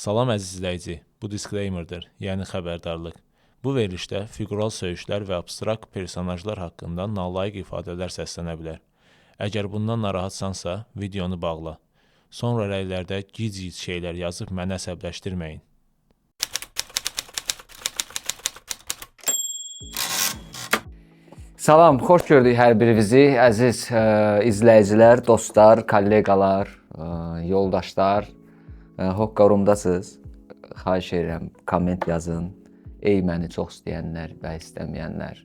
Salam əziz izləyici, bu disclaimerdir, yəni xəbərdarlıq. Bu verilişdə fiqural söyüşlər və abstrakt personajlar haqqında nalayiq ifadələr səslənə bilər. Əgər bundan narahatsansa, videonu bağla. Sonra rəylərdə gic-gic şeylər yazıb məni əsəbləşdirməyin. Salam, xoş gördük hər birinizi, əziz izləyicilər, dostlar, kolleqalar, yoldaşlar. Hoqqa-Rumdasınız. Xahiş edirəm, komment yazın. Ey məni çox istəyənlər və istəməyənlər.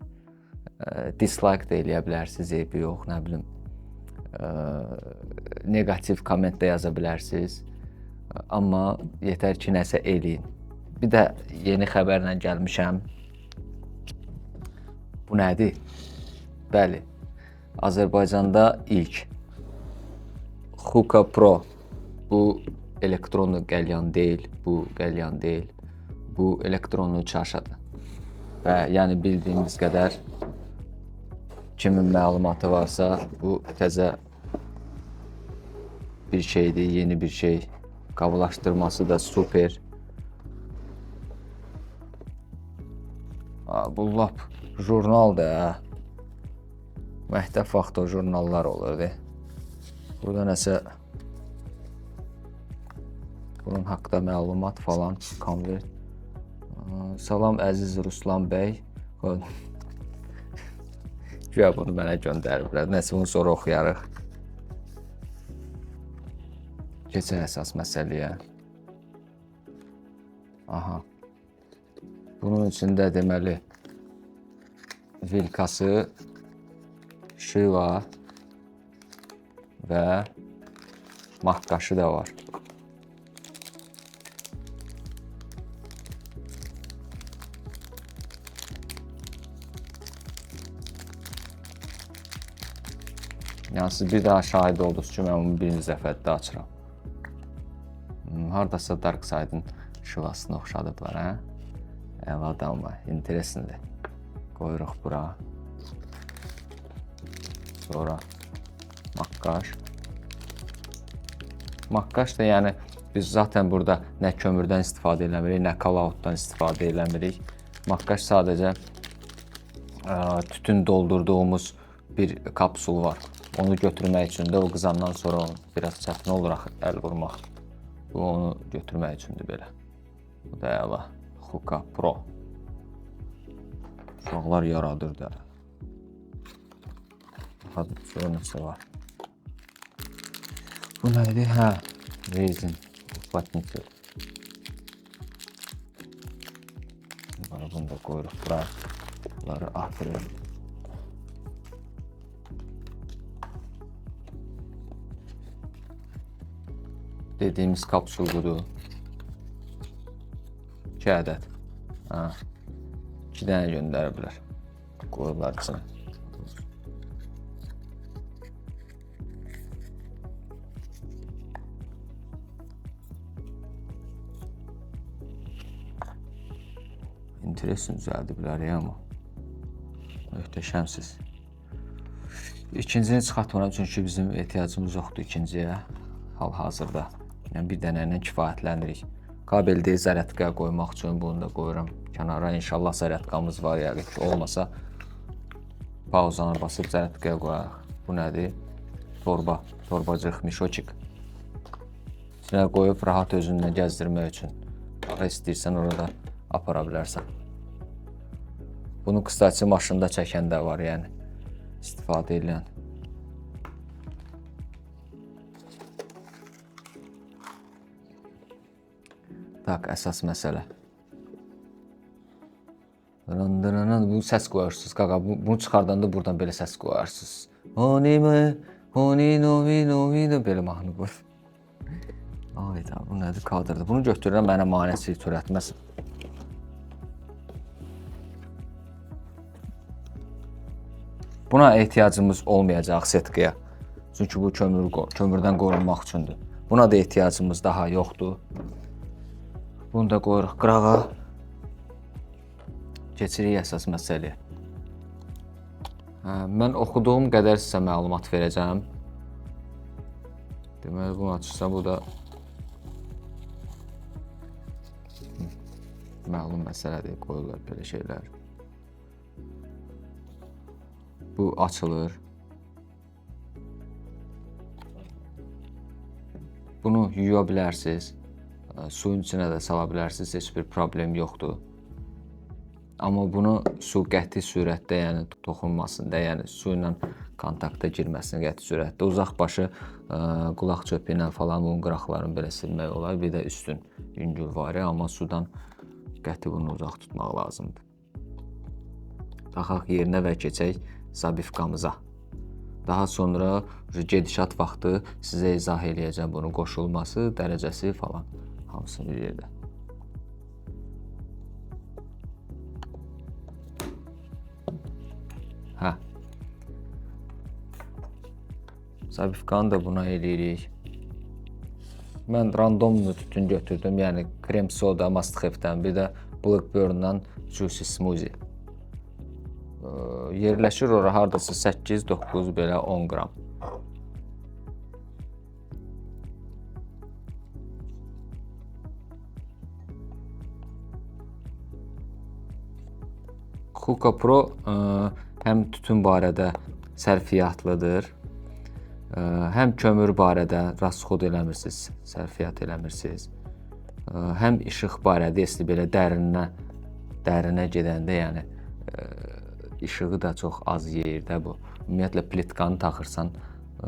Dislike də eləyə bilərsiniz, eybi yox, nə bilim. Negativ komment də yaza bilərsiniz. Amma yetər ki, nəsə eləyin. Bir də yeni xəbərlə gəlmişəm. Bu nədir? Bəli, Azərbaycanda ilk Hookah Pro. Bu elektronlu qəlyan deyil, bu qəlyan deyil. Bu elektronlu çarşadır. Və yəni bildiyimiz qədər kimin məlumatı varsa, bu təzə bir şeydir, yeni bir şey. Qablaşdırması da super. Bu lap jurnaldır, hə. Məktəb vaxtı jurnallar olurdu. Burada nəsə bunun haqqında məlumat falan, konvert. Salam əziz Ruslan bəy. Güya bunu mənə göndəriblər. Nəsə bunu sonra oxuyarıq. Keçək əsas məsələyə. Aha. Bunun içində deməli vilkası, şiva və maqqaşı da var. Yəni siz bir daha şahid oldunuz ki, mən bunu birinci dəfədə açıram. Haradasa Darkside'ın şivasını oxşadıblar, hə? Əladan var, interesandır. Qoyuruq bura. Sonra maqqaş. Maqqaş da yəni biz zaten burada nə kömürdən istifadə eləmirik, nə kalautdan istifadə eləmirik. Maqqaş sadəcə tütün doldurduğumuz bir kapsul var. Onu götürmək üçün də o qızandan sonra biraz çətin olur əl vurmaq. Bu onu götürmək üçündür belə. Bu da əla. Hookah Pro. Uşaqlar yaradır da. Hadi sonra nəsə var. Bu nədir? Hə, rezin. Uflatnikel. Bunu da qoyuruq bura. Bunları atırıq. Dediyimiz kapsul budur. 2 ədəd. 2 dənə göndəriblər. Qoyurlar içine. İnteresin düzəldiblər ya ama. Möhtəşəmsiz. İkincini çıxartmıram çünki bizim ehtiyacımız yoxdur ikinciyə. Hal-hazırda. Yəni bir dənə ilə kifayətlənirik. Kabeldə zərətqə qoymaq üçün bunu da qoyuram kənara. İnşallah zərətqamız var yəqin ki, olmasa pauzana basıb zərətqəyə qoyaq. Bu nədir? Torba, torbacıq, mişoçik. İçinə qoyub rahat özünlə gəzdirmək üçün. Hara istəyirsən orada apara bilərsən. Bunu qıstaçı maşında çəkən də var, yəni istifadə edilən. Tak, əsas məsələ. Bu səs qoyarsınız, qaqa. Bunu çıxardanda buradan belə səs qoyarsınız. Belə mahnı qoyur. Ayda, bu nədir? Kadrdır. Bunu götürürəm, mənə manəsilik törətməsin. Buna ehtiyacımız olmayacaq setkiyə. Çünki bu kömürdən qorunmaq üçündür. Buna da ehtiyacımız daha yoxdur. Bunu da qoyuruq qırağa. Keçirik əsas məsələyə. Mən oxuduğum qədər sizə məlumat verəcəm. Deməli bunu açırsa bu da Məlum məsələdir, qoyurlar belə şeylər. Bu açılır. Bunu yuya bilərsiniz. Suyun içinə də sala bilərsiniz, heç bir problem yoxdur. Amma bunu su qəti sürətdə, yəni toxunmasında, yəni su ilə kontakta girməsin qəti sürətdə. Uzaq başı qulaq çöpü ilə falan bunun qıraqlarını belə silmək olar. Bir də üstün yüngül var, amma sudan qəti bunu uzaq tutmaq lazımdır. Taxaq yerinə və keçək zabifkamıza. Daha sonra gedişat vaxtı sizə izah eləyəcəm bunu, qoşulması, dərəcəsi falan hamısı bir yerdə. Zabifkanı da buna eləyirik. Mən random tütün götürdüm, yəni krem soda Mastxefdən, bir də Blackburn-dan Juicy Smoothie. Yerləşir ora hardasa 8-9 belə 10 qram. Hookah Pro həm tütün barədə sərfiyyatlıdır, həm kömür barədə rasxod eləmirsiniz, sərfiyyat eləmirsiniz, həm işıq barədə, если belə dərinə gedəndə, yəni işığı da çox az yeyir də bu. Ümumiyyətlə plitkanı taxırsan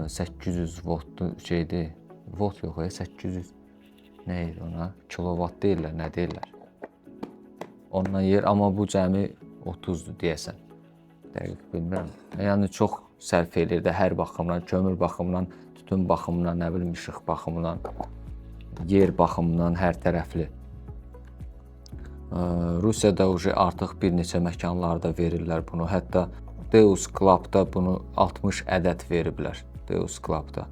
800 voltlu şeydir, volt yox, 800 nə idi ona, kilovat deyirlər, nə deyirlər. Ondan yer, amma bu cəmi 30-dur deyəsən. Dəqiq bilmirəm. Yəni çox sərf eləyir də hər baxımdan, kömür baxımından, tütün baxımından, nə bilim işıq baxımından, yer baxımından hər tərəfli. Rusiyada artıq bir neçə məkanlarda verirlər bunu. Hətta Deus Club'da bunu 60 ədəd veriblər. Deus Club'da,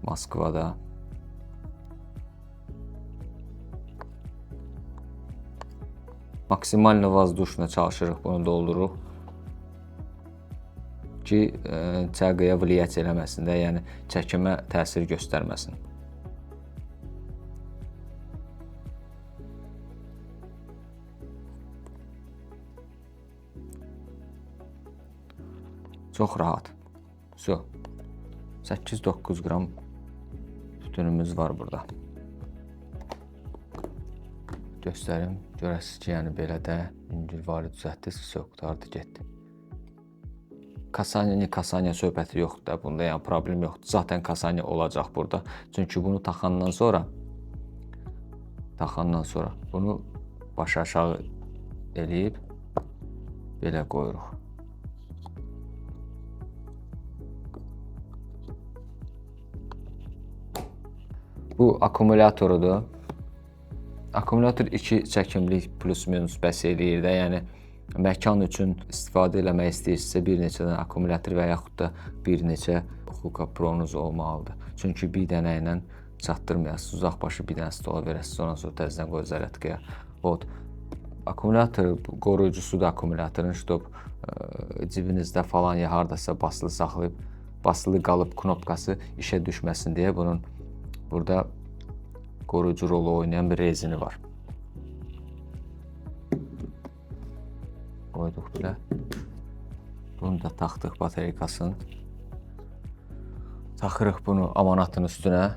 Moskvada. Maksimal vazdushla çalışırıq, bunu doldururuq ki, çəqəyə vliyyət eləməsin də, yəni çəkimə təsir göstərməsin. Çox rahat. 8-9 qram tütünümüz var burada. Göstərim, görəsiniz ki, yəni belə də yüngülvari düzəltdiniz, qutardı, getdi. Kasanya söhbəti yoxdur da, bunda yəni problem yoxdur. Zaten kasanya olacaq burada. Çünki bunu taxandan sonra bunu baş aşağı eləyib belə qoyuruq. Bu akkumulatorudur. Akkumulyator 2 çəkimlik plus minus bəs eləyir də, yəni məkan üçün istifadə eləmək istəyirsinizsə bir neçə dənə akkumulyator və yaxud da bir neçə Hookah Pro'nuz olmalıdır. Çünki bir dənə ilə çatdırmayasınız, uzaq başı bir dənə stola verəsiniz, ondan sonra təzədən qoy zaryadkaya. Akkumulyator qoruyucusu da akkumulyatorun, ştob cibinizdə falan ya hardasa basılı saxlayıb, basılı qalıb knopkası işə düşməsin deyə bunun burada qoruyucu rolu oynayan bir rezini var. Qoyduq belə. Bunu da taxdıq batareykasını. Taxırıq bunu amanatın üstünə.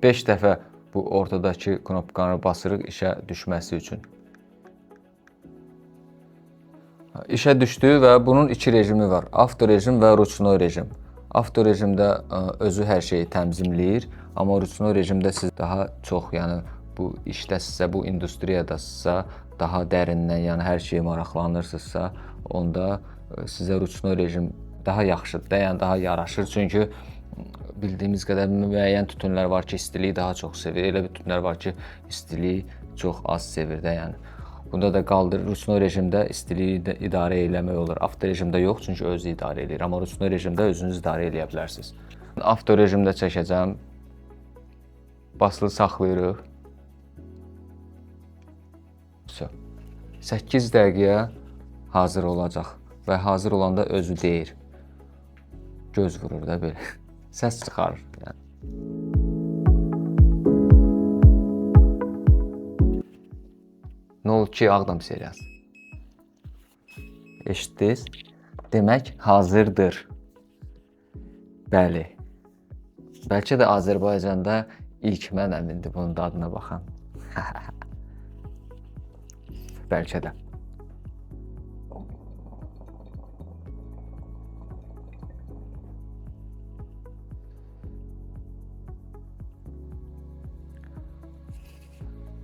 Beş dəfə bu ortadakı knopkanı basırıq işə düşməsi üçün. İşə düşdü və bunun iki rejimi var. Avto rejim və ruchnoy rejim. Avto rejimdə özü hər şeyi təmzimləyir, amma ruchnoy rejimdə siz daha çox, yəni bu işdəsinizsə, bu industriyadasınızsa, daha dərindən, yəni hər şeyə maraqlanırsınızsa, onda sizə ruchnoy rejim daha yaxşıdır da, yəni daha yaraşır. Çünki bildiyimiz qədər müəyyən tütünlər var ki, istiliyi daha çox sevir. Elə bir tütünlər var ki, istiliyi çox az sevir də, yəni. Bunda da qaldırır. Ruchnoy rejimdə istiliyi idarə eləmək olur. Avto rejimdə yox, çünki özü idarə edir. Amma ruchnoy rejimdə özünüz idarə eləyə bilərsiniz. Avto rejimdə çəkəcəm. Basılı saxlayırıq. 8 dəqiqəyə hazır olacaq və hazır olanda özü deyir. Göz vurur da belə. Səs çıxarır yəni. Nol 2 Ağdam seriyası. Eşitdiniz? Demək hazırdır. Bəli. Bəlkə də Azərbaycanda ilk mənəm indi bunun dadına baxan. Bəlkə də.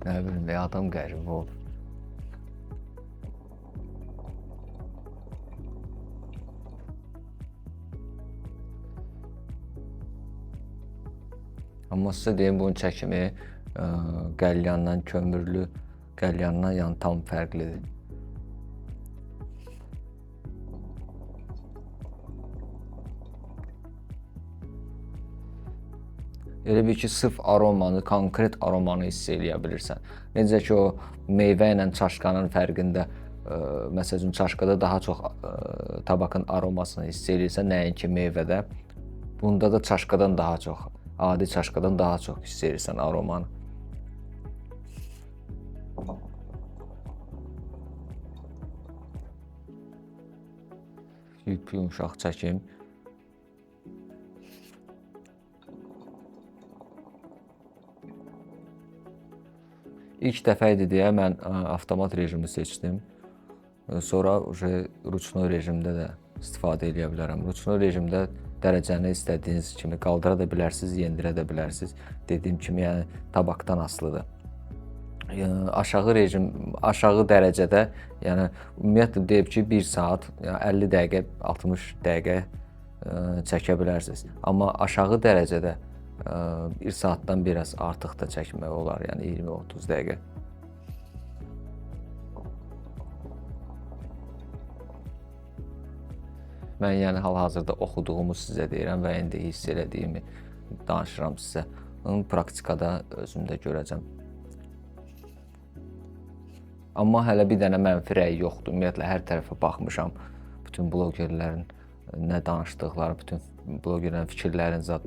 Nə bilim, adam qəribə olur. Amma sizə deyim, bunun çəkimi qəlyandan, kömürlü qəlyandan yəni tam fərqlidir. Elə bir ki, sırf aromanı, konkret aromanı hiss eləyə bilirsən. Necə ki, o meyvə ilə çaşkanın fərqində, məsəl üçün, çaşkada daha çox tabakın aromasını hiss eləyirsən, nəinki meyvədə. Bunda da çaşkadan daha çox, adi çaşkadan daha çox hiss eləyirsən aromanı. Yumuşaq çəkim. İlk dəfə idi deyə mən avtomat rejimi seçdim. Sonra ruchnu rejimdə də istifadə edə bilərəm. Ruchnu rejimdə dərəcəni istədiyiniz kimi qaldıra da bilərsiniz, yendirə də bilərsiniz. Dediyim kimi, yəni tabakdan asılıdır. Aşağı rejim, aşağı dərəcədə, yəni ümumiyyətlə deyib ki, 1 saat, yəni 50 dəqiqə, 60 dəqiqə çəkə bilərsiniz. Amma aşağı dərəcədə 1 saatdan biraz artıq da çəkmək olar, yəni 20-30 dəqiqə. Mən yəni hal-hazırda oxuduğumu sizə deyirəm və indi hiss elədiyimi danışıram sizə. Onu praktikada özümdə görəcəm. Amma hələ bir dənə mənfi rəy yoxdur. Ümumiyyətlə, hər tərəfə baxmışam. Bütün blogerlərin nə danışdıqları, bütün blogerlərin fikirlərini zat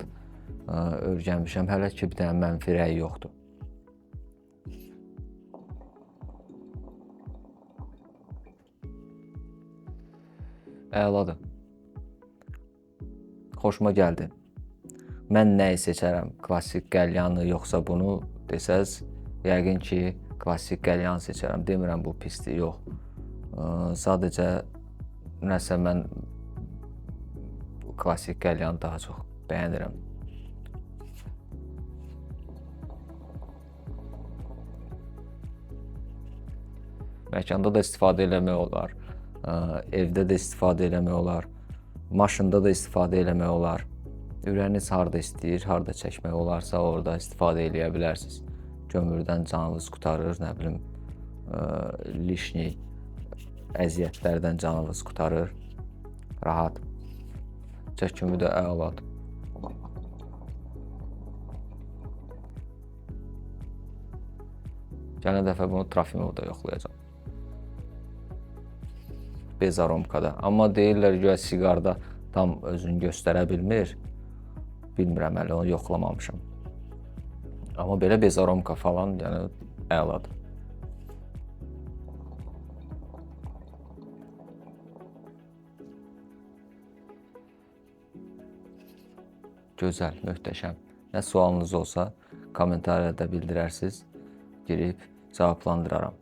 öyrənmişəm. Hələ ki, bir dənə mənfi rəy yoxdur. Əladır. Xoşuma gəldi. Mən nəyi seçərəm? Klassik qəlyanı yoxsa bunu desəz, yəqin ki, klassik qəlyan seçərəm. Demirəm bu pisdir, yox. Sadəcə nəsə mən klassik qəlyanı daha çox bəyənirəm. Məkanda da istifadə eləmək olar, evdə də istifadə eləmək olar, maşında da istifadə eləmək olar. Ürəyiniz harda istəyir, harda çəkmək olarsa orada istifadə eləyə bilərsiniz. Kömürdən canınız qurtarır, nə bilim, lişni əziyyətlərdən canınız qurtarır, rahat. Çəkimi də əladır. Gələn dəfə bunu Trofimovda yoxlayacağam. Bezaromkada. Amma deyirlər ki, siqarda tam özünü göstərə bilmir. Bilmirəm, hələ onu yoxlamamışam. Amma belə bezaromka falan, yəni əladır. Gözəl, möhtəşəm. Nə sualınız olsa, kommentarlarda bildirərsiniz. Girib cavablandıraram.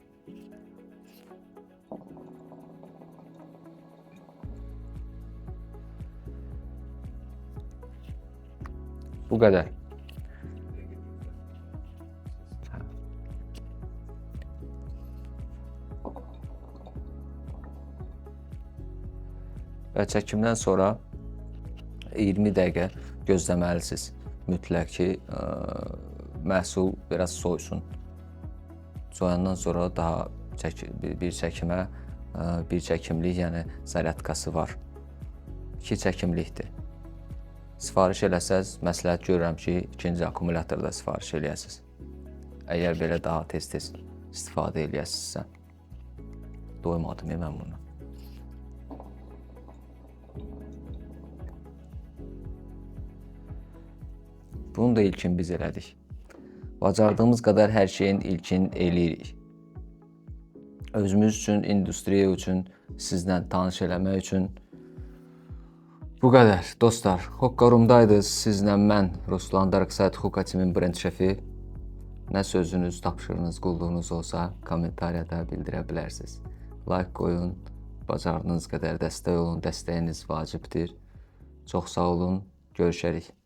Bu qədər. Və çəkimdən sonra 20 dəqiqə gözləməlisiniz. Mütləq ki, məhsul biraz soysun. Soyandan sonra daha bir çəkimə, bir çəkimlik, yəni zaryadkası var. 2 çəkimlikdir. Sifariş eləsəz, məsləhət görürəm ki, ikinci akkumulyatorda sifariş eləyəsiniz. Əgər belə daha tez-tez istifadə eləyəsinizsə. doymadım mən bunu. Bunu da ilkin biz elədik. Bacardığımız qədər hər şeyin ilkin eləyirik. Özümüz üçün, industriya üçün, sizlə tanış eləmək üçün bu qədər. Dostlar, Hokkarum'daydı. Sizlə mən, Ruslan Darkside Hoka timin brend şefi. Nə sözünüz, tapşırınız, qulluğunuz olsa kommentariyada bildirə bilərsiniz. Like qoyun, bacardığınız qədər dəstək olun, dəstəyiniz vacibdir. Çox sağ olun, görüşərik.